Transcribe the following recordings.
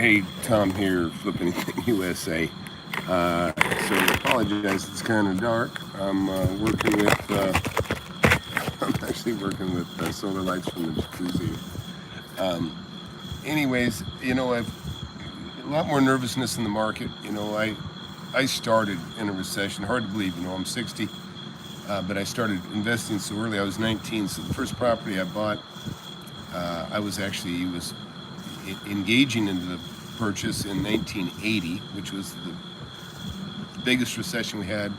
Hey, Tom here, FlipAnythingUSA. So I apologize, it's kind of dark. I'm working with, I'm actually working with solar lights from the jacuzzi. Anyways, I've a lot more nervousness in the market. I started in a recession, hard to believe, I'm 60, but I started investing so early. I was 19, so the first property I bought, I was engaging into the purchase in 1980, which was the biggest recession we had,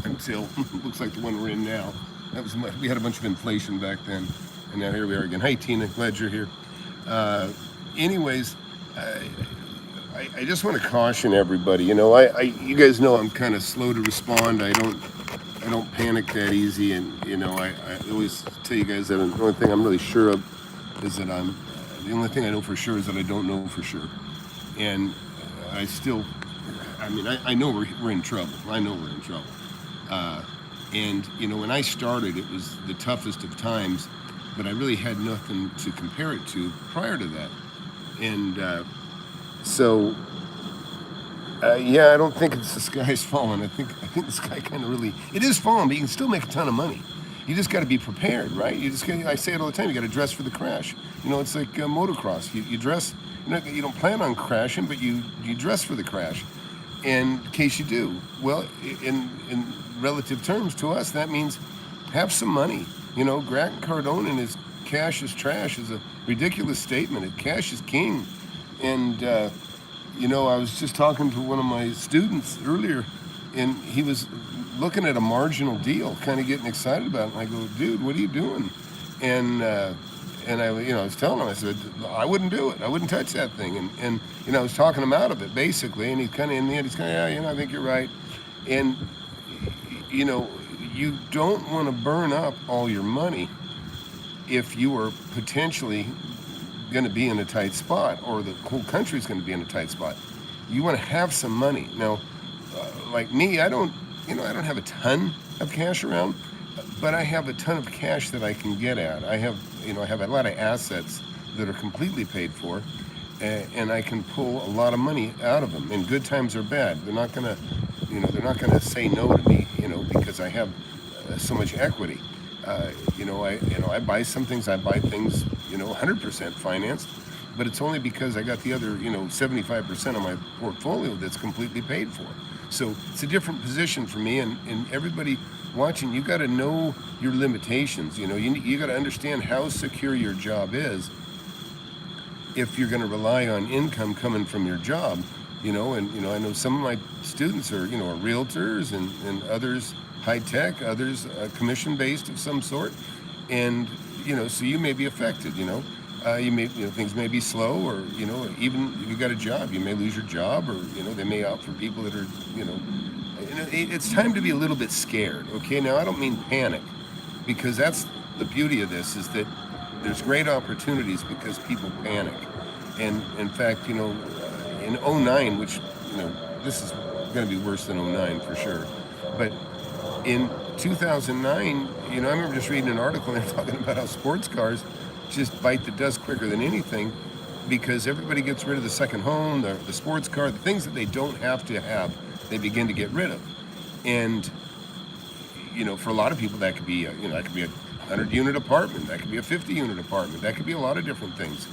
until looks like the one we're in now. We had a bunch of inflation back then, and now here we are again. Hi, Tina, glad you're here. Anyways, I just want to caution everybody. You guys know I'm kind of slow to respond. I don't panic that easy, and I always tell you guys that the only thing I'm really sure of is that the only thing I know for sure is that I don't know for sure. And I know we're in trouble. I know we're in trouble. And when I started, it was the toughest of times, but I really had nothing to compare it to prior to that. And I don't think it's the sky's falling. I think the sky kind of really, it is falling, but you can still make a ton of money. You just got to be prepared, right? I say it all the time, you got to dress for the crash. It's like motocross. You dress, you don't plan on crashing, but you dress for the crash. And in case you do, well, in relative terms to us, that means have some money. Grant Cardone and his cash is trash is a ridiculous statement. Cash is king. And, I was just talking to one of my students earlier, and he was looking at a marginal deal, kind of getting excited about it. And I go, dude, what are you doing? And I was telling him, I said, I wouldn't do it. I wouldn't touch that thing. And I was talking him out of it, basically. And he's kind of, in the end, yeah, I think you're right. And, you don't want to burn up all your money if you are potentially going to be in a tight spot, or the whole country's going to be in a tight spot. You want to have some money. Now, like me, I don't have a ton of cash around, but I have a ton of cash that I can get at. I have a lot of assets that are completely paid for, and I can pull a lot of money out of them. In good times or bad, they're not gonna say no to me, because I have so much equity. I buy some things. I buy things, 100% financed, but it's only because I got the other, 75% of my portfolio that's completely paid for. So it's a different position for me, and everybody watching, you got to know your limitations. You got to understand how secure your job is if you're going to rely on income coming from your job. I know some of my students are, are realtors, and others high tech, others commission-based of some sort, and so you may be affected. You may, things may be slow, or even if you got a job, you may lose your job, or they may opt for people that are it's time to be a little bit scared. Okay, now I don't mean panic, because that's the beauty of this, is that there's great opportunities because people panic. And in fact, in 09, which this is going to be worse than 09 for sure, but in 2009, I remember just reading an article and they're talking about how sports cars just bite the dust quicker than anything, because everybody gets rid of the second home, the sports car, the things that they don't have to have, they begin to get rid of. And for a lot of people, that could be that could be a 100-unit apartment, that could be a 50-unit apartment, that could be a lot of different things.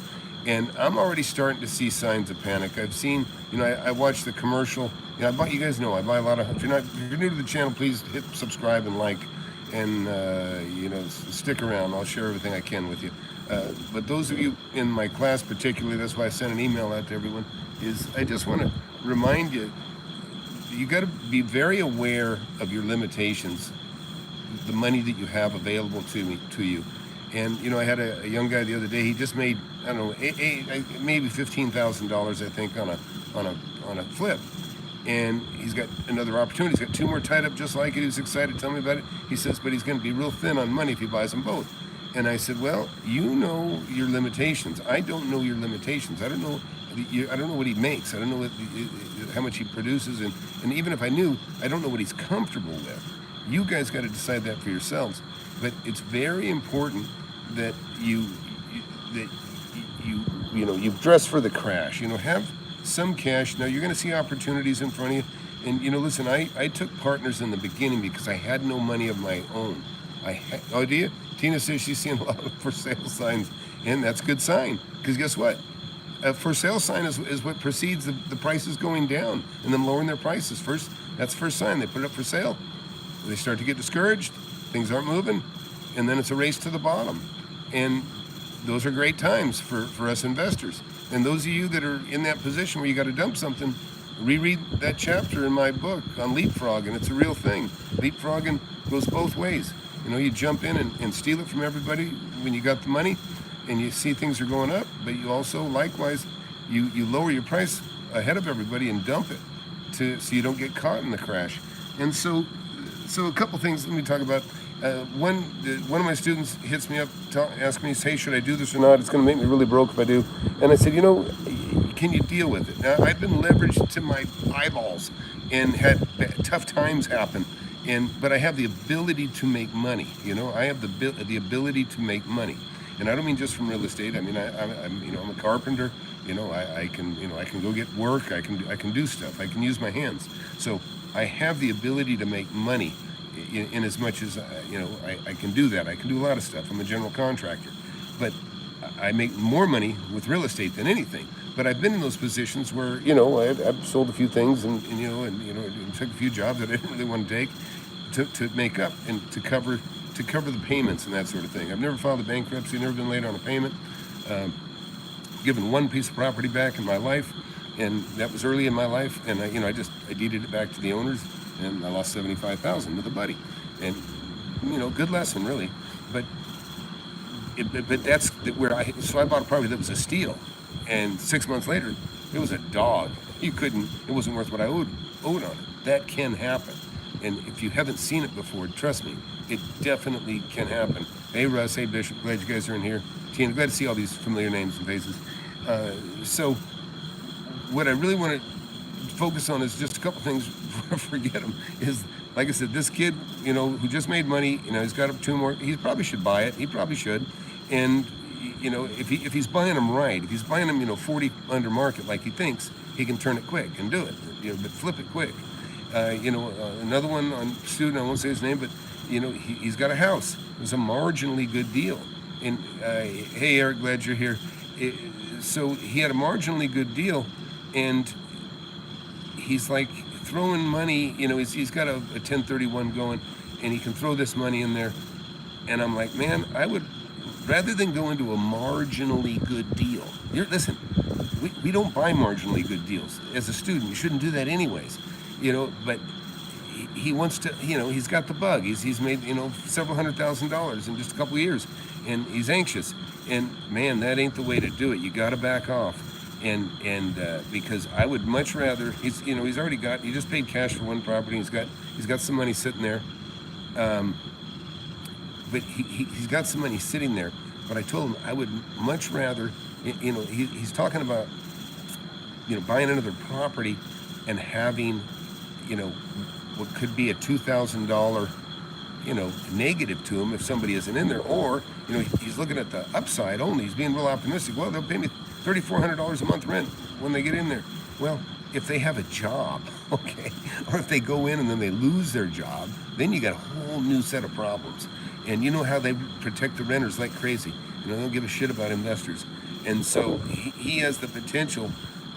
And I'm already starting to see signs of panic. I've seen, I watched the commercial. You guys know I buy a lot of. If you're new to the channel, please hit subscribe and like, and stick around. I'll share everything I can with you. But those of you in my class, particularly, that's why I sent an email out to everyone. I just want to remind you, you got to be very aware of your limitations, the money that you have available to you. And I had a young guy the other day. He just made, I don't know, maybe $15,000, I think, on a flip. And he's got another opportunity. He's got two more tied up just like it. He was excited to tell me about it. He says, but he's going to be real thin on money if he buys them both. And I said, well, you know your limitations. I don't know your limitations. I don't know what he makes. I don't know how much he produces. And even if I knew, I don't know what he's comfortable with. You guys got to decide that for yourselves. But it's very important that you you've dressed for the crash. Have some cash. Now you're going to see opportunities in front of you. And listen, I took partners in the beginning because I had no money of my own. Oh, do you? Tina says she's seeing a lot of for sale signs, and that's a good sign. Because guess what? A for sale sign is what precedes the prices going down and them lowering their prices. That's the first sign. They put it up for sale. They start to get discouraged. Things aren't moving, and then it's a race to the bottom. And those are great times for us investors. And those of you that are in that position where you got to dump something, reread that chapter in my book on leapfrogging. It's a real thing. Leapfrogging goes both ways. You jump in and steal it from everybody when you got the money and you see things are going up, but you also, likewise, you lower your price ahead of everybody and dump it so you don't get caught in the crash. And so a couple things let me talk about. One of my students hits me up, asks me, hey, should I do this or not? It's going to make me really broke if I do. And I said, can you deal with it? Now, I've been leveraged to my eyeballs and had tough times happen, but I have the ability to make money. I have the ability to make money, and I don't mean just from real estate. I mean, I'm a carpenter. I can go get work. I can do stuff. I can use my hands. So I have the ability to make money. In as much as I can do that. I can do a lot of stuff. I'm a general contractor, but I make more money with real estate than anything. But I've been in those positions where I've sold a few things and took a few jobs that I didn't really want to take to make up and to cover the payments and that sort of thing. I've never filed a bankruptcy, never been late on a payment. Given one piece of property back in my life, and that was early in my life, and I deeded it back to the owners. And I lost $75,000 with a buddy, and good lesson really. But that's where I bought a property that was a steal, and 6 months later it was a dog. It wasn't worth what I owed on it. That can happen, and if you haven't seen it before, trust me, it definitely can happen. Hey Russ, hey Bishop, glad you guys are in here. Tina, glad to see all these familiar names and faces. So what I really want to focus on is just a couple things. Forget them. Is, like I said, this kid, who just made money, he's got up 2 more. He probably should buy it. He probably should. And if he's buying them right, if he's buying them 40 under market like he thinks, he can turn it quick and do it. But flip it quick. Another one on student, I won't say his name, but he's got a house. It was a marginally good deal. And hey Eric, glad you're here. So he had a marginally good deal, and he's like throwing money, he's got a 1031 going, and he can throw this money in there. And I'm like, man, I would, rather than go into a marginally good deal, listen, we don't buy marginally good deals. As a student, you shouldn't do that anyways, but he wants to, he's got the bug. He's made, several $100,000 in just a couple of years, and he's anxious. And man, that ain't the way to do it. You got to back off. And because I would much rather, he just paid cash for one property. He's got some money sitting there, but he's got some money sitting there. But I told him I would much rather, he's talking about, buying another property and having, what could be a $2,000, negative to him if somebody isn't in there, or he's looking at the upside only. He's being real optimistic. Well, they'll pay me $3,400 a month rent when they get in there. Well, if they have a job, okay, or if they go in and then they lose their job, then you got a whole new set of problems. And you know how they protect the renters like crazy. They don't give a shit about investors. And so he has the potential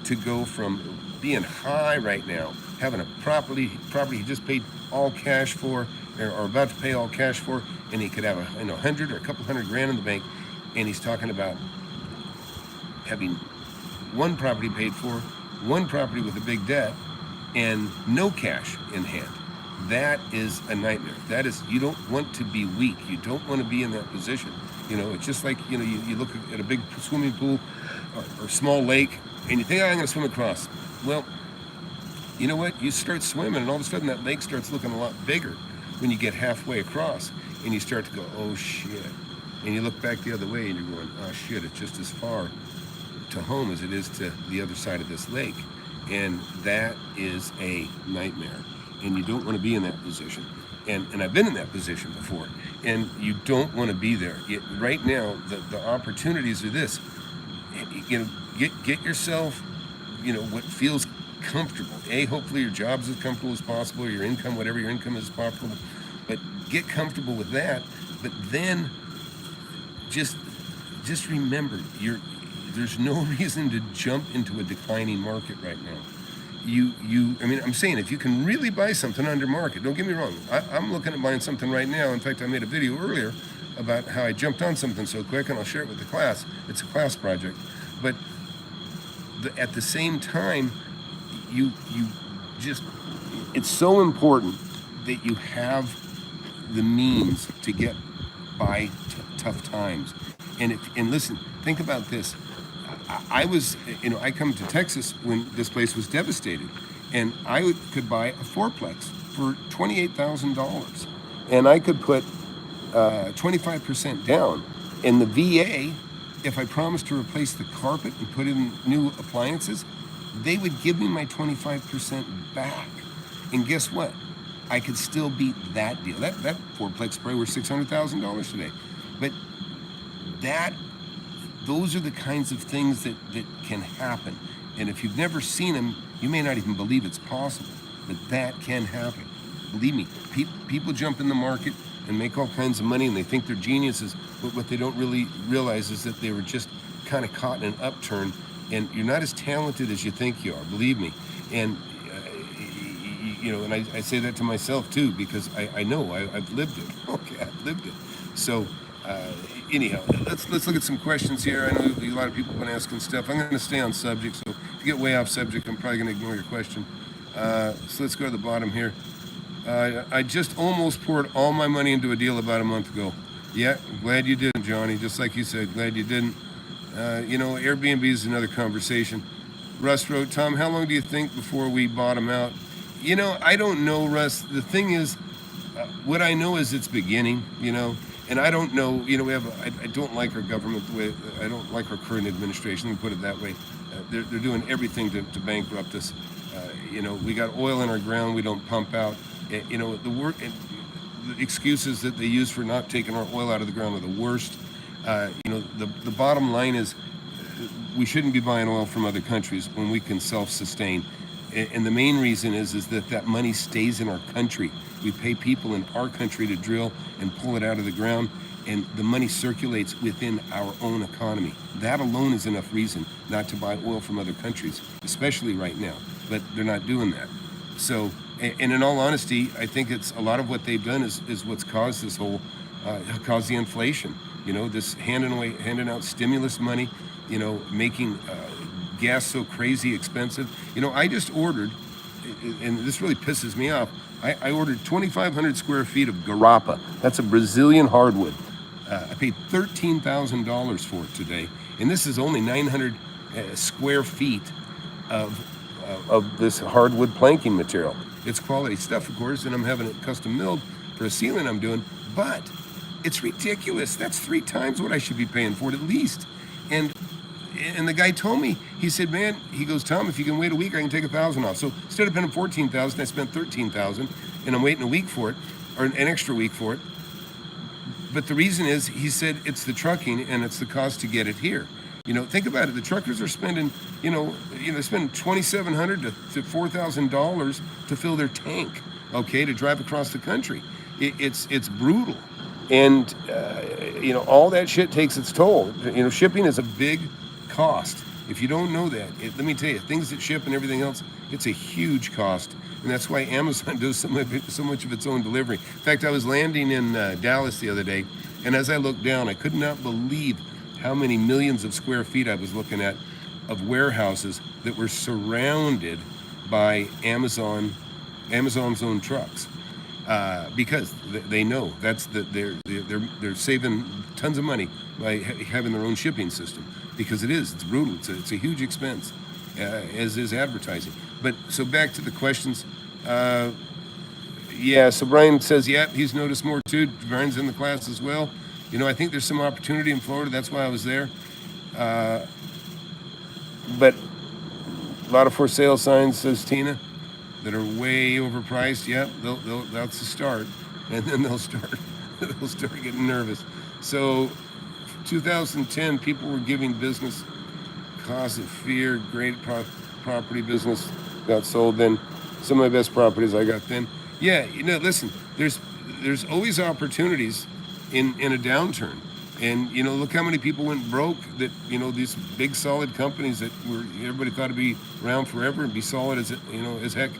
to go from being high right now, having a property he just paid all cash for, or about to pay all cash for, and he could have a 100 or a couple $100,000 in the bank, and he's talking about having one property paid for, one property with a big debt, and no cash in hand. That is a nightmare. That is, you don't want to be weak. You don't want to be in that position. It's just like, you look at a big swimming pool or small lake, and you think, I'm going to swim across. Well, you know what? You start swimming, and all of a sudden that lake starts looking a lot bigger when you get halfway across, and you start to go, oh shit. And you look back the other way, and you're going, oh shit, it's just as far to home as it is to the other side of this lake. And that is a nightmare. And you don't want to be in that position. And I've been in that position before. And you don't want to be there. Right now, the opportunities are this. get yourself, what feels comfortable. Hopefully your job's as comfortable as possible, or your income, whatever your income is possible. But get comfortable with that. But then just remember, there's no reason to jump into a declining market right now. I'm saying if you can really buy something under market, don't get me wrong. I'm looking at buying something right now. In fact, I made a video earlier about how I jumped on something so quick, and I'll share it with the class. It's a class project. But at the same time, it's so important that you have the means to get by tough times. And listen, think about this. I come to Texas when this place was devastated, and I could buy a fourplex for $28,000, and I could put 25% down. And the VA, if I promised to replace the carpet and put in new appliances, they would give me my 25% back. And guess what? I could still beat that deal. That fourplex probably worth $600,000 today. But those are the kinds of things that can happen. And if you've never seen them, you may not even believe it's possible. But that can happen. Believe me, people jump in the market and make all kinds of money, and they think they're geniuses. But what they don't really realize is that they were just kind of caught in an upturn, and you're not as talented as you think you are, believe me. And and I say that to myself too, because I know I've lived it. Okay, I've lived it. So anyhow, let's look at some questions here. I know a lot of people have been asking stuff. I'm going to stay on subject, so if you get way off subject, I'm probably going to ignore your question. So let's go to the bottom here. I just almost poured all my money into a deal about a month ago. Yeah, glad you didn't, Johnny. Just like you said, glad you didn't. Airbnb is another conversation. Russ wrote, Tom, how long do you think before we bottom out? I don't know, Russ. The thing is, what I know is it's beginning, and I don't know, I don't like our government the way, I don't like our current administration, let me put it that way. They're doing everything to bankrupt us. We got oil in our ground we don't pump out. The excuses that they use for not taking our oil out of the ground are the worst. The bottom line is we shouldn't be buying oil from other countries when we can self-sustain. And the main reason is that money stays in our country. We pay people in our country to drill and pull it out of the ground, and the money circulates within our own economy. That alone is enough reason not to buy oil from other countries, especially right now. But they're not doing that. So, and in all honesty, I think it's a lot of what they've done is what's caused this whole, caused the inflation. This handing out stimulus money, making gas so crazy expensive. I just ordered, and this really pisses me off, I ordered 2,500 square feet of garapa. That's a Brazilian hardwood. I paid $13,000 for it today, and this is only 900 square feet of this hardwood planking material. It's quality stuff, of course, and I'm having it custom milled for a ceiling I'm doing, but it's ridiculous. That's 3 times what I should be paying for it at least. And the guy told me, he said, man, he goes, Tom, if you can wait a week, I can take $1,000 off. So instead of paying $14,000, I spent $13,000, and I'm waiting a week for it, or an extra week for it. But the reason is, he said, it's the trucking and it's the cost to get it here. Think about it. The truckers are spending, they're spending $2,700 to $4,000 to fill their tank, okay, to drive across the country. It's brutal. And, all that shit takes its toll. Shipping is a big cost. If you don't know that, let me tell you, things that ship and everything else, it's a huge cost. And that's why Amazon does so much of its own delivery. In fact, I was landing in Dallas the other day, and as I looked down, I could not believe how many millions of square feet I was looking at of warehouses that were surrounded by Amazon's own trucks. Because they know they're saving tons of money by having their own shipping system, because it's brutal. It's a huge expense, as is advertising. But so back to the questions. So Brian says, he's noticed more too. Brian's in the class as well. I think there's some opportunity in Florida. That's why I was there. But a lot of for sale signs, says Tina, that are way overpriced. That's the start, and then they'll start getting nervous. So 2010, people were giving business cause of fear, great property business got sold, then some of my best properties I got then. Yeah, listen, there's always opportunities in a downturn. And, look how many people went broke that, these big solid companies that everybody thought would be around forever and be solid as heck,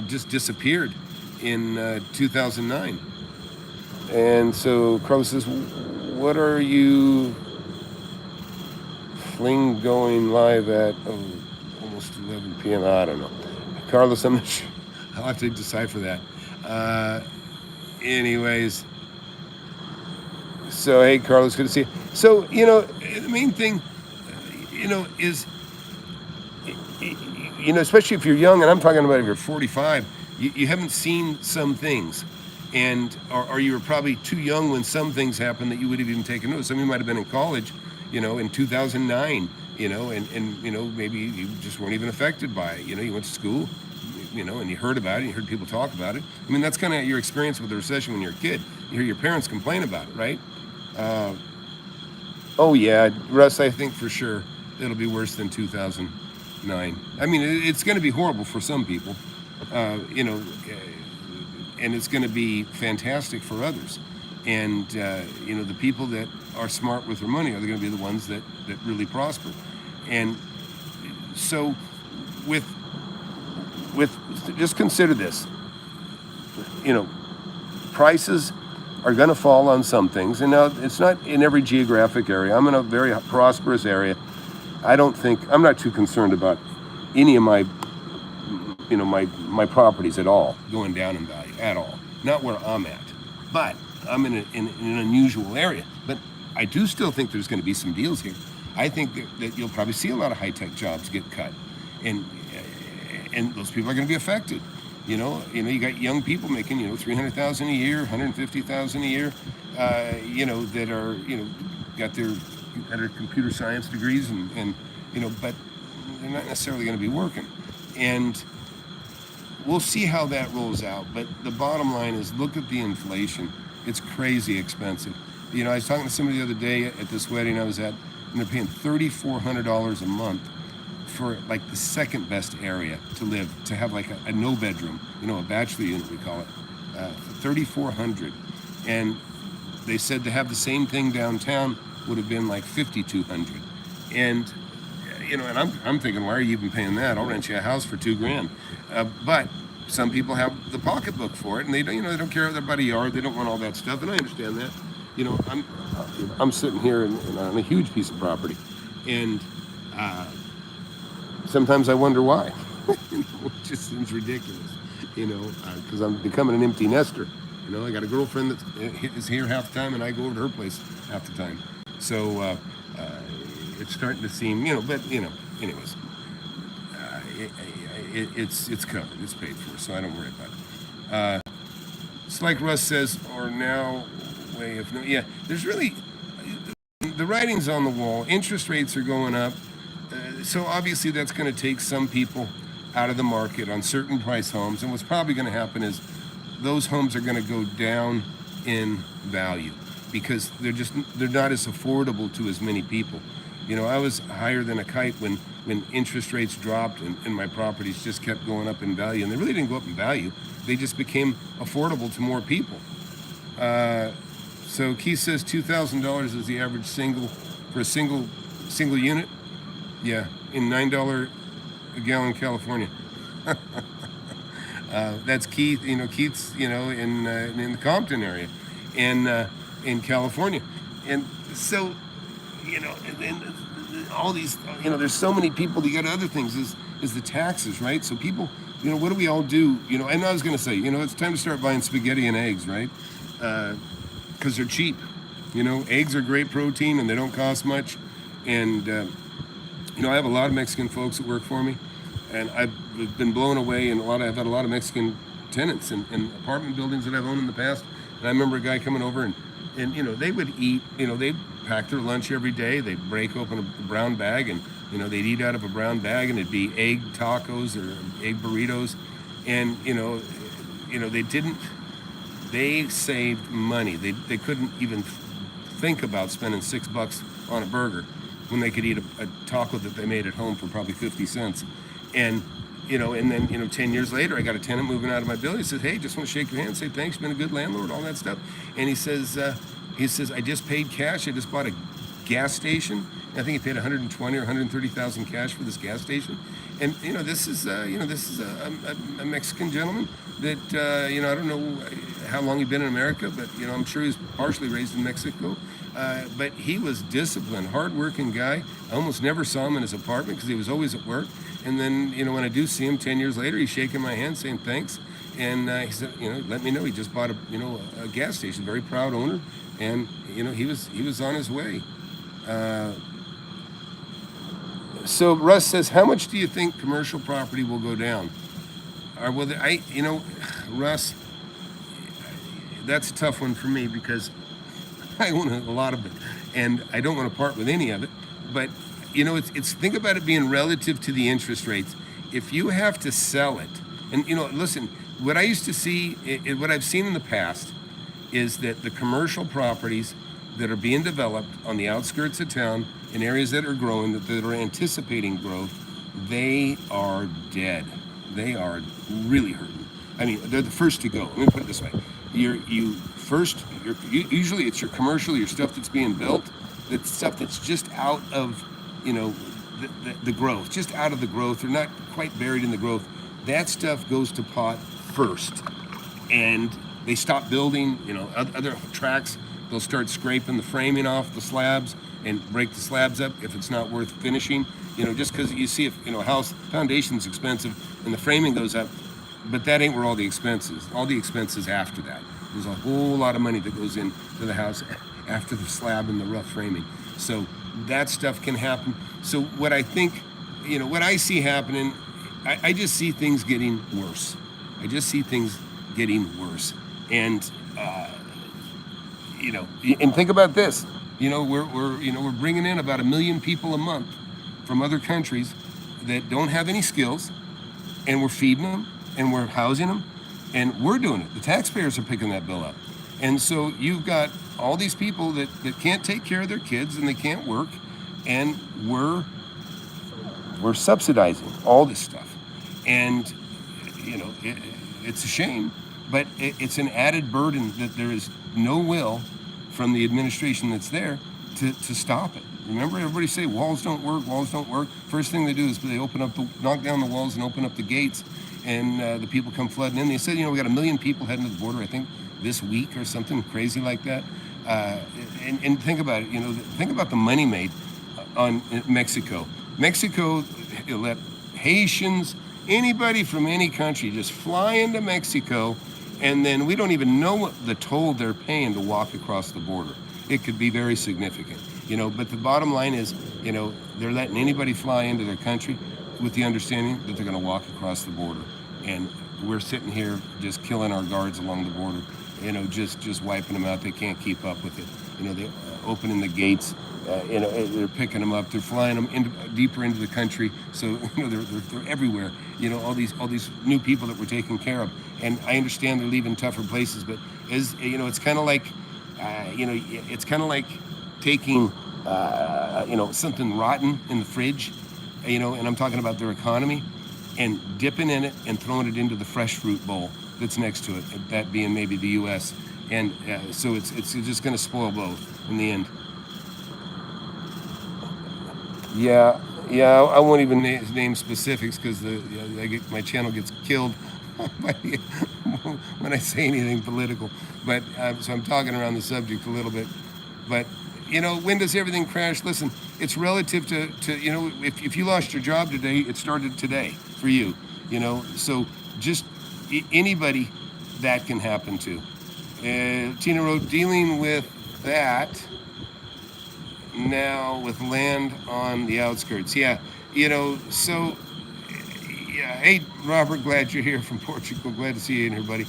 just disappeared in 2009. And so Carlos says, what are you fling going live at almost 11 p.m.? I don't know. Carlos, I'm not sure. I'll have to decipher that. Anyways, so hey, Carlos, good to see you. So, the main thing, is, especially if you're young, and I'm talking about if you're 45, you haven't seen some things. And or you were probably too young when some things happened that you would have even taken notice. Some of you might have been in college, in 2009, and maybe you just weren't even affected by it. You went to school, and you heard about it, you heard people talk about it. I mean, that's kind of your experience with the recession when you're a kid. You hear your parents complain about it, right? Oh yeah, Russ, I think for sure it'll be worse than 2009. I mean, it's going to be horrible for some people, and it's going to be fantastic for others. And, the people that are smart with their money are going to be the ones that really prosper. And so with just consider this, prices are going to fall on some things. And now it's not in every geographic area. I'm in a very prosperous area. I'm not too concerned about any of my properties at all going down in value at all. Not where I'm at, but I'm in an unusual area. But I do still think there's going to be some deals here. I think that you'll probably see a lot of high-tech jobs get cut, and those people are going to be affected. You got young people making $300,000 a year, $150,000 a year, that are got their computer science degrees and but they're not necessarily going to be working. And we'll see how that rolls out. But the bottom line is, look at the inflation. It's crazy expensive. I was talking to somebody the other day at this wedding I was at, and they're paying $3,400 a month for like the second best area to live, to have like a no bedroom, a bachelor unit we call it, $3,400. And they said to have the same thing downtown would have been like $5,200. And and I'm thinking, why are you even paying that? I'll rent you a house for $2,000. But some people have the pocketbook for it, and they don't, they don't care about a yard. They don't want all that stuff, and I understand that. I'm sitting here on a huge piece of property, and sometimes I wonder why. It just seems ridiculous, because I'm becoming an empty nester. I got a girlfriend that is here half the time, and I go over to her place half the time. So it's starting to seem, but anyways, it's covered, it's paid for, so I don't worry about it. It's like Russ says, or now way if no, yeah. There's really the writing's on the wall. Interest rates are going up. So obviously that's going to take some people out of the market on certain price homes. And what's probably going to happen is those homes are going to go down in value because they're not as affordable to as many people. I was higher than a kite when interest rates dropped and my properties just kept going up in value. And they really didn't go up in value. They just became affordable to more people. So Keith says $2,000 is the average for a single unit. Yeah, in $9 a gallon California. That's Keith. Keith's in the Compton area, in California, and so and all these there's so many people. You got other things is the taxes, right? So people, what do we all do? And I was going to say, it's time to start buying spaghetti and eggs, right? Because they're cheap. Eggs are great protein and they don't cost much, and I have a lot of Mexican folks that work for me, and I've been blown away. And I've had a lot of Mexican tenants in apartment buildings that I've owned in the past. And I remember a guy coming over and they would eat. They'd pack their lunch every day. They'd break open a brown bag and they'd eat out of a brown bag, and it'd be egg tacos or egg burritos, and they saved money. They couldn't even think about spending $6 on a burger. when they could eat a taco that they made at home for probably 50 cents. And, and then, 10 years later, I got a tenant moving out of my building. He says, hey, just want to shake your hand, say thanks, you've been a good landlord, all that stuff. And he says, I just paid cash. I just bought a gas station. I think he paid 120 or 130,000 cash for this gas station. And, this is a Mexican gentleman that, I don't know how long he'd been in America, but, I'm sure he's partially raised in Mexico. But he was disciplined, hardworking guy. I almost never saw him in his apartment because he was always at work. And then, when I do see him 10 years later, he's shaking my hand saying thanks. And he said, let me know he just bought a gas station, very proud owner. And, he was on his way. So Russ says, how much do you think commercial property will go down? Russ, that's a tough one for me because I own a lot of it, and I don't want to part with any of it. But it's think about it being relative to the interest rates. If you have to sell it, and listen, what I used to see, what I've seen in the past, is that the commercial properties that are being developed on the outskirts of town in areas that are growing, that are anticipating growth, they are dead. They are really hurting. I mean, they're the first to go. Let me put it this way: usually it's your commercial, your stuff that's being built, that stuff that's just out of, the growth, just out of the growth, or not quite buried in the growth. That stuff goes to pot first, and they stop building. Other tracks, they'll start scraping the framing off the slabs and break the slabs up if it's not worth finishing. Just because you see if a house foundation's expensive and the framing goes up, but that ain't where all the expenses. All the expenses after that. There's a whole lot of money that goes into the house after the slab and the rough framing. So that stuff can happen. So what I think, what I see happening, I just see things getting worse. I just see things getting worse. And and think about this. We're bringing in about 1 million people a month from other countries that don't have any skills, and we're feeding them, and we're housing them, and we're doing it. The taxpayers are picking that bill up. And so you've got all these people that can't take care of their kids and they can't work, and we're subsidizing all this stuff. And, it's a shame, but it's an added burden that there is no will from the administration that's there to stop it. Remember, everybody say walls don't work, walls don't work. First thing they do is they knock down the walls and open up the gates, and the people come flooding in. They said, we got 1 million people heading to the border, I think, this week or something crazy like that. And think about it, think about the money made on Mexico. Mexico let Haitians, anybody from any country just fly into Mexico, and then we don't even know what the toll they're paying to walk across the border. It could be very significant, but the bottom line is, they're letting anybody fly into their country with the understanding that they're going to walk across the border. And we're sitting here just killing our guards along the border, just wiping them out. They can't keep up with it. They're opening the gates, they're picking them up, they're flying them deeper into the country. So, they're everywhere. All these new people that we're taking care of. And I understand they're leaving tougher places, but it's kind of like, it's kind of like taking, something rotten in the fridge, and I'm talking about their economy, and dipping in it and throwing it into the fresh fruit bowl that's next to it, that being maybe the U.S. And so it's just going to spoil both in the end. Yeah, I won't even name specifics because my channel gets killed when I say anything political. But so I'm talking around the subject a little bit. But when does everything crash? Listen, it's relative to if you lost your job today, it started today for you. So just anybody that can happen to. Tina wrote, dealing with that now with land on the outskirts. Yeah, so yeah. Hey, Robert, glad you're here from Portugal. Glad to see you in here, buddy.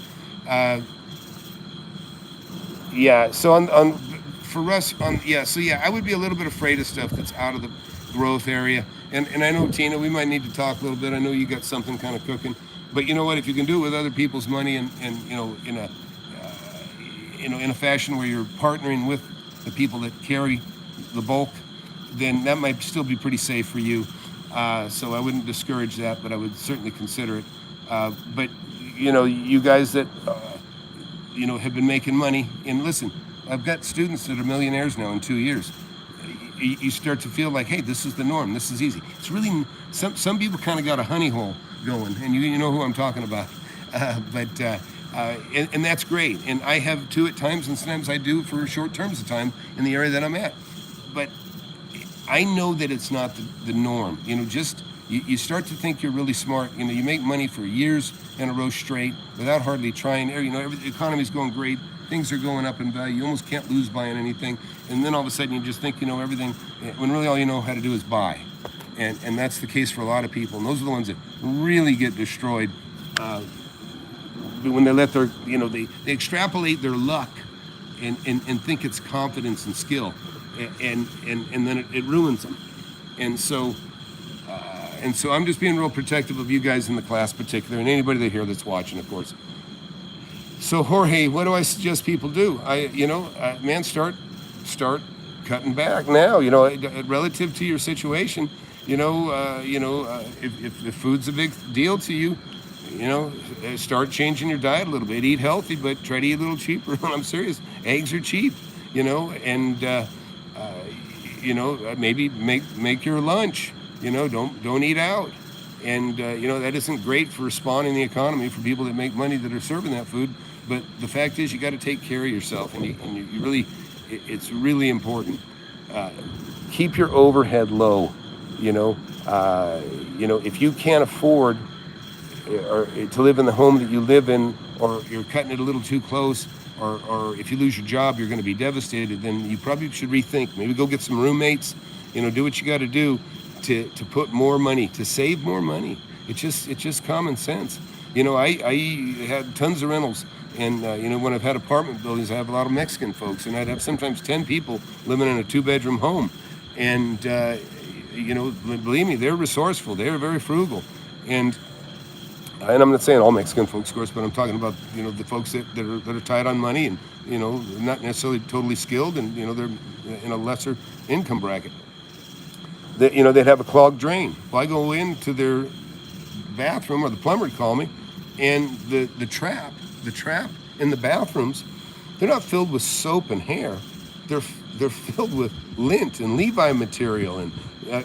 Yeah. So for us, I would be a little bit afraid of stuff that's out of the growth area. And I know, Tina, we might need to talk a little bit. I know you got something kind of cooking, but you know what? If you can do it with other people's money and in a fashion where you're partnering with the people that carry the bulk, then that might still be pretty safe for you. So I wouldn't discourage that, but I would certainly consider it. But you guys that have been making money, and listen, I've got students that are millionaires now in 2 years. You start to feel like, hey, this is the norm. This is easy. It's really some people kind of got a honey hole going, and you know who I'm talking about. And that's great. And I have too at times, and sometimes I do for short terms of time in the area that I'm at. But I know that it's not the norm. You start to think you're really smart. You make money for years in a row straight without hardly trying. The economy's going great. Things are going up in value. You almost can't lose buying anything. And then all of a sudden you just think you know everything, when really all you know how to do is buy. And that's the case for a lot of people. And those are the ones that really get destroyed when they let their, they extrapolate their luck and think it's confidence and skill. And then it ruins them. And so I'm just being real protective of you guys in the class particular, and anybody that here that's watching, of course. So Jorge, what do I suggest people do? Man, start cutting back now. Relative to your situation. If food's a big deal to you, start changing your diet a little bit. Eat healthy, but try to eat a little cheaper. I'm serious. Eggs are cheap. Maybe make your lunch. Don't eat out. And that isn't great for spawning the economy for people that make money that are serving that food. But the fact is, you got to take care of yourself, and you really, it's really important. Keep your overhead low. If you can't afford to live in the home that you live in, or you're cutting it a little too close, or if you lose your job, you're going to be devastated, then you probably should rethink. Maybe go get some roommates. Do what you got to do to put more money, to save more money. It's just common sense. I had tons of rentals, and when I've had apartment buildings, I have a lot of Mexican folks, and I'd have sometimes 10 people living in a 2-bedroom home, and believe me, they're resourceful, they're very frugal, and I'm not saying all Mexican folks, of course, but I'm talking about the folks that are tight on money and not necessarily totally skilled, and they're in a lesser income bracket. They'd have a clogged drain. Well, I go into their bathroom, or the plumber would call me, and the trap in the bathrooms, they're not filled with soap and hair. They're filled with lint and Levi material, and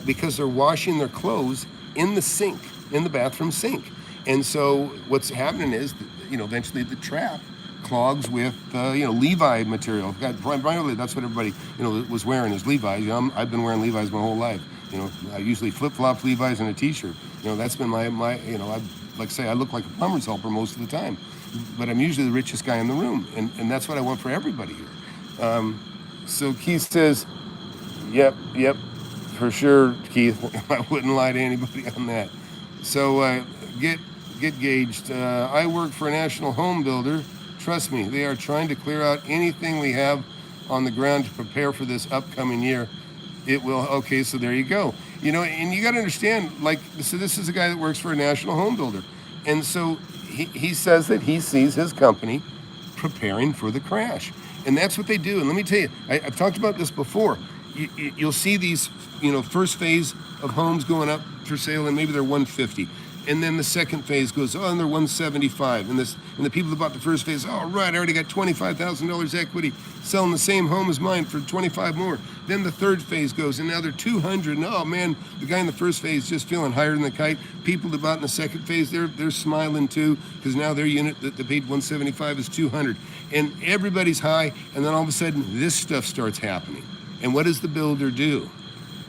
because they're washing their clothes in the bathroom sink. And so what's happening is, eventually the trap clogs with, Levi material. Primarily, that's what everybody, was wearing is Levi's. I've been wearing Levi's my whole life. I usually flip-flop Levi's and a T-shirt. That's been my like I say, I look like a plumber's helper most of the time. But I'm usually the richest guy in the room. And that's what I want for everybody here. So Keith says, yep, for sure, Keith. I wouldn't lie to anybody on that. So get gauged. I work for a national home builder. Trust me, they are trying to clear out anything we have on the ground to prepare for this upcoming year. It will. Okay, so there you go. And you got to understand, so this is a guy that works for a national home builder. And so he says that he sees his company preparing for the crash. And that's what they do. And let me tell you, I've talked about this before. You'll see these, first phase of homes going up for sale, and maybe they're 150. And then the second phase goes, and they're 175. And the people that bought the first phase, right, I already got $25,000 equity, selling the same home as mine for 25 more. Then the third phase goes, and now they're 200. And oh man, the guy in the first phase just feeling higher than the kite. People that bought in the second phase, they're smiling too, because now their unit that they paid 175 is 200. And everybody's high, and then all of a sudden, this stuff starts happening. And what does the builder do?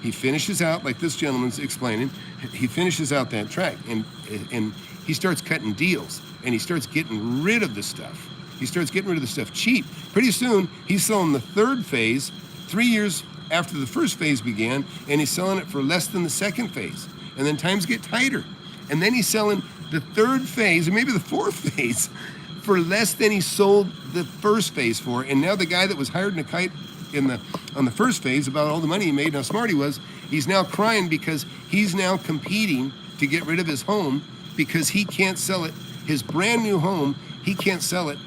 He finishes out, like this gentleman's explaining, he finishes out that track, and he starts cutting deals, and he starts getting rid of the stuff. He starts getting rid of the stuff cheap. Pretty soon, he's selling the third phase 3 years after the first phase began, and he's selling it for less than the second phase. And then times get tighter. And then he's selling the third phase, or maybe the fourth phase, for less than he sold the first phase for. And now the guy that was hired in a kite on the first phase about all the money he made and how smart he was, he's now crying because he's now competing to get rid of his home because he can't sell it, his brand new home, he can't sell it.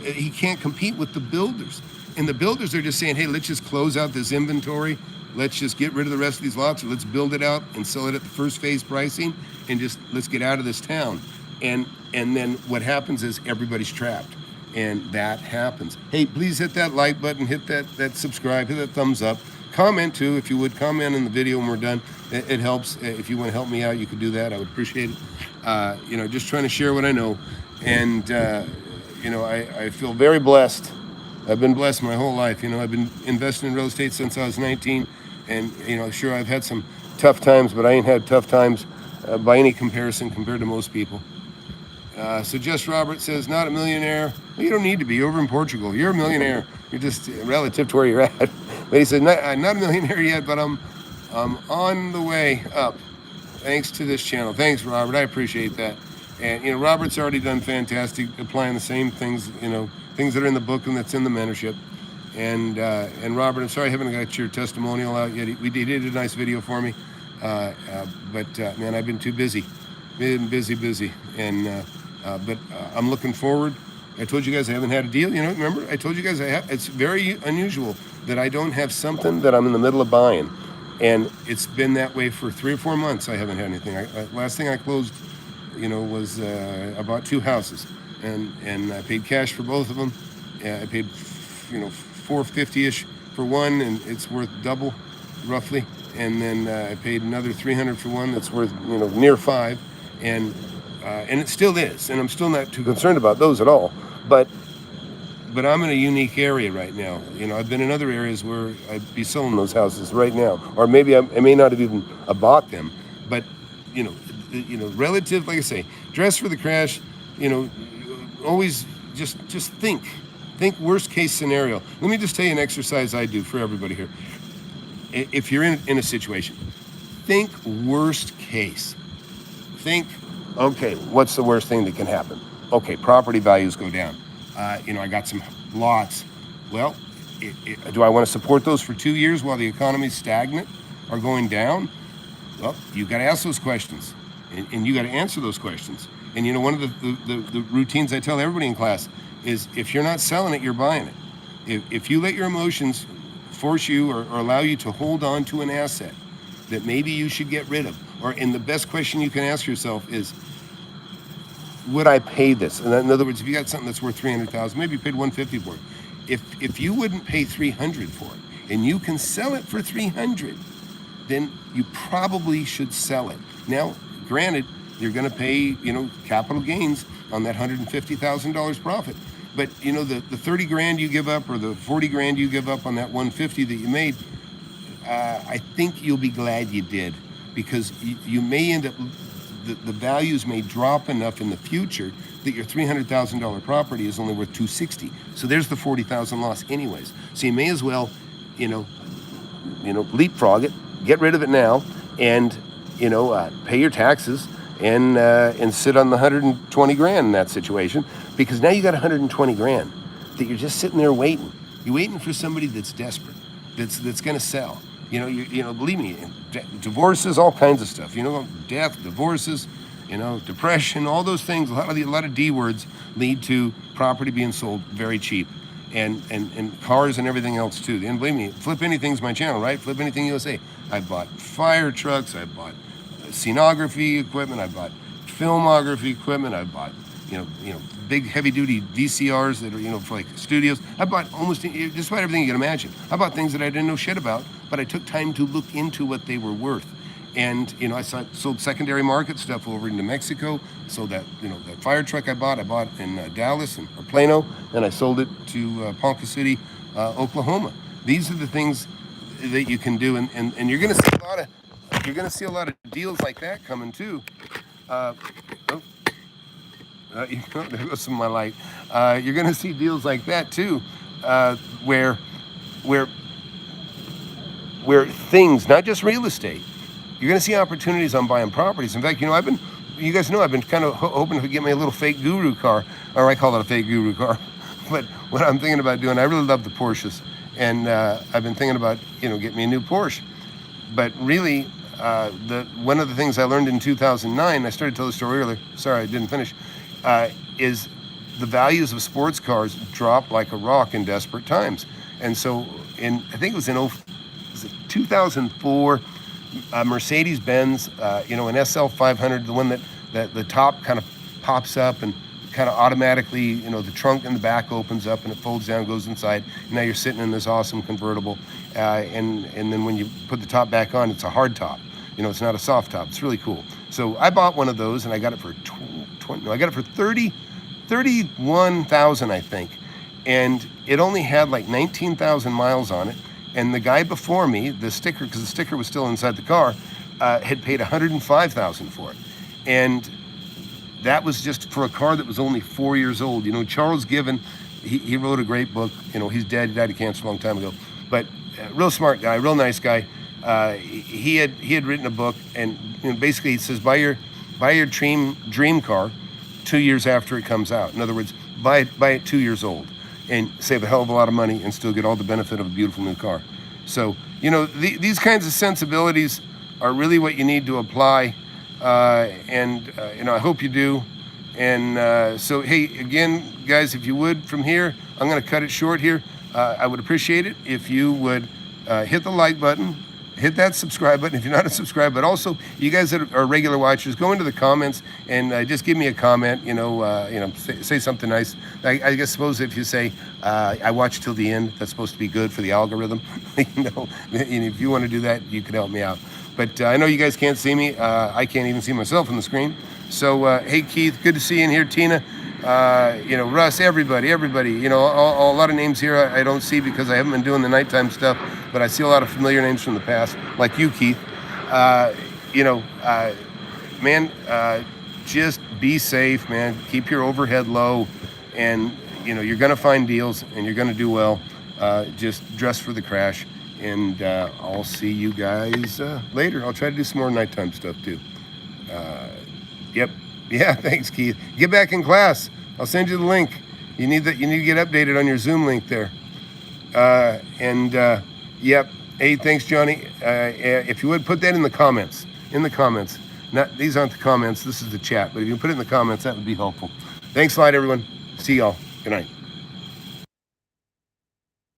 He can't compete with the builders. And the builders are just saying, hey, let's just close out this inventory let's just get rid of the rest of these lots, or let's build it out and sell it at the first phase pricing, and just let's get out of this town. And then what happens is everybody's trapped, and that happens. Hey, please hit that like button, hit that subscribe, hit that thumbs up. Comment too, if you would. Comment in the video when we're done. It helps. If you want to help me out, you could do that. I would appreciate it. Just trying to share what I know. And, I feel very blessed. I've been blessed my whole life. I've been investing in real estate since I was 19. And, sure, I've had some tough times, but I ain't had tough times by any comparison compared to most people. So Just Robert says, not a millionaire. Well, you don't need to be. You're over in Portugal. You're a millionaire. You're just relative to where you're at. But he said, not a millionaire yet, but I'm on the way up. Thanks to this channel. Thanks, Robert. I appreciate that. And, Robert's already done fantastic, applying the same things, things that are in the book and that's in the mentorship. And Robert, I'm sorry I haven't got your testimonial out yet. He did a nice video for me. But man, I've been too busy. Been busy. And, but I'm looking forward. I told you guys I haven't had a deal. Remember? I told you guys it's very unusual that I don't have something that I'm in the middle of buying. And it's been that way for 3 or 4 months. I haven't had anything. Last thing I closed, was I bought 2 houses, and I paid cash for both of them. I paid, $450-ish for one, and it's worth double, roughly. And then I paid another $300 for one that's worth, near $5, and it still is. And I'm still not too concerned about those at all. But I'm in a unique area right now. I've been in other areas where I'd be selling those houses right now, or maybe I may not have even bought them. But relative, like I say, dress for the crash. Always just think worst case scenario. Let me just tell you an exercise I do for everybody here. If you're in a situation, think worst case. Think, okay, what's the worst thing that can happen? Okay, property values go down. I got some lots. Well, do I want to support those for 2 years while the economy's stagnant or going down? Well, you got to ask those questions, and you got to answer those questions. And one of the routines I tell everybody in class is, if you're not selling it, you're buying it. If you let your emotions force you or allow you to hold on to an asset that maybe you should get rid of, and the best question you can ask yourself is, would I pay this? In other words, if you got something that's worth $300,000, maybe you paid $150 for it. If you wouldn't pay $300 for it, and you can sell it for $300, then you probably should sell it. Now, granted, you're going to pay, capital gains on that $150,000 profit. But the 30 grand you give up, or the 40 grand you give up on that 150 that you made, I think you'll be glad you did, because you may end up. The values may drop enough in the future that your $300,000 property is only worth $260. So there's the $40,000 loss anyways. So you may as well, leapfrog it, get rid of it now, and pay your taxes and sit on the 120 grand in that situation, because now you got 120 grand that you're just sitting there waiting. You're waiting for somebody that's desperate, that's going to sell. Believe me, divorces, all kinds of stuff. Death, divorces, depression, all those things. A lot of D words lead to property being sold very cheap, and cars and everything else too. And believe me, Flip Anything's my channel, right? FlipAnythingUSA. I bought fire trucks. I bought scenography equipment. I bought filmography equipment. I bought big heavy duty VCRs that are for like studios. I bought almost just about everything you can imagine. I bought things that I didn't know shit about, but I took time to look into what they were worth. And I sold secondary market stuff over into Mexico. Sold that that fire truck I bought in Dallas or Plano, and I sold it to Ponca City, Oklahoma. These are the things that you can do, and you're gonna see a lot of deals like that coming too. There goes some of my light. You're going to see deals like that too, where things, not just real estate, you're going to see opportunities on buying properties. In fact, you guys know I've been kind of hoping to get me a little fake guru car, or I call it a fake guru car. But what I'm thinking about doing, I really love the Porsches, and I've been thinking about getting me a new Porsche. But really, one of the things I learned in 2009, I started to tell the story earlier. Sorry, I didn't finish. Is the values of sports cars drop like a rock in desperate times. And so I think it was in 2004 Mercedes-Benz, an SL 500, the one that the top kind of pops up and kind of automatically, the trunk in the back opens up and it folds down, goes inside. And now you're sitting in this awesome convertible. And then when you put the top back on, it's a hard top. It's not a soft top. It's really cool. So I bought one of those and I got it for I got it for 31,000, I think. And it only had like 19,000 miles on it. And the guy before me, the sticker, because the sticker was still inside the car, had paid 105,000 for it. And that was just for a car that was only 4 years old. Charles Given, he wrote a great book. He's dead. He died of cancer a long time ago. But real smart guy, real nice guy. He had written a book, and basically he says, buy your dream car 2 years after it comes out. In other words, buy it 2 years old, and save a hell of a lot of money and still get all the benefit of a beautiful new car. So these kinds of sensibilities are really what you need to apply. I hope you do. And so, hey, again, guys, if you would, from here, I'm going to cut it short here. I would appreciate it if you would hit the like button, hit that subscribe button if you're not a subscriber, but also you guys that are regular watchers, go into the comments and just give me a comment, say something nice. I suppose if you say, I watched till the end, that's supposed to be good for the algorithm. And if you want to do that, you can help me out. But I know you guys can't see me. I can't even see myself on the screen. So, hey, Keith, good to see you in here. Tina, Russ, everybody, a lot of names here I don't see because I haven't been doing the nighttime stuff, but I see a lot of familiar names from the past, like you, Keith. Just be safe, man. Keep your overhead low, and, you're going to find deals and you're going to do well. Just dress for the crash. And I'll see you guys later. I'll try to do some more nighttime stuff too. Yep. Yeah, thanks, Keith. Get back in class. I'll send you the link. You need to get updated on your Zoom link there. Yep. Hey, thanks, Johnny. If you would put that in the comments. These aren't the comments. This is the chat. But if you put it in the comments, that would be helpful. Thanks a lot, everyone. See y'all. Good night.